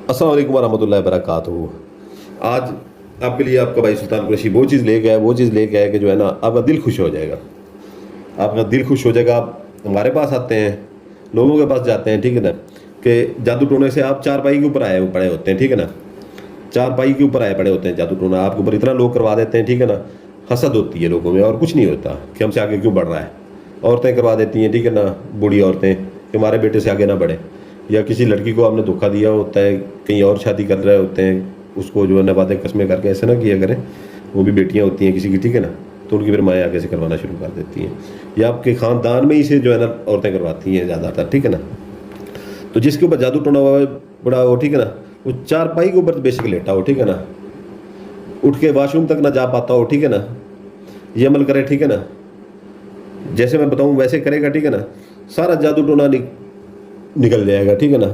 السلام علیکم ورحمۃ اللہ وبرکاتہ۔ آج آپ کے لیے آپ کا بھائی سلطان قریشی وہ چیز لے کے آیا کہ جو ہے نا آپ کا دل خوش ہو جائے گا، آپ کا دل خوش ہو جائے گا۔ آپ ہمارے پاس آتے ہیں، لوگوں کے پاس جاتے ہیں، ٹھیک ہے نا، کہ جادو ٹونے سے آپ چار پائی کے اوپر آئے پڑے ہوتے ہیں، ٹھیک ہے نا، چار پائی کے اوپر آئے پڑے ہوتے ہیں، جادو ٹونا آپ کے اوپر اتنا لوگ کروا دیتے ہیں، ٹھیک ہے نا، حسد ہوتی ہے لوگوں میں اور کچھ نہیں ہوتا کہ ہم سے آگے کیوں بڑھ رہا ہے۔ عورتیں کروا دیتی ہیں، ٹھیک ہے نا، بوڑھی عورتیں کہ ہمارے بیٹے سے آگے نہ بڑھے، یا کسی لڑکی کو آپ نے دھوکہ دیا ہوتا ہے، کہیں اور شادی کر رہے ہوتے ہیں، اس کو جو ہے نا باتیں قسمیں کر کے ایسے نہ کیا کریں، وہ بھی بیٹیاں ہوتی ہیں کسی کی، ٹھیک ہے نا، تو ان کی پھر مائیں آگے سے کروانا شروع کر دیتی ہیں، یا آپ کے خاندان میں ہی سے جو ہے نا عورتیں کرواتی ہیں زیادہ تر، ٹھیک ہے نا۔ تو جس کے اوپر جادو ٹونا ہوا بڑا ہو، ٹھیک ہے نا، وہ چار پائی کے اوپر بیسک لیٹا ہو، ٹھیک ہے نا، اٹھ کے واش روم تک نہ جا پاتا ہو، ٹھیک ہے نا، یہ عمل کرے، ٹھیک ہے نا، جیسے میں بتاؤں ویسے کرے گا، ٹھیک ہے نا، سارا جادو ٹونا نکل جائے گا، ٹھیک ہے نا۔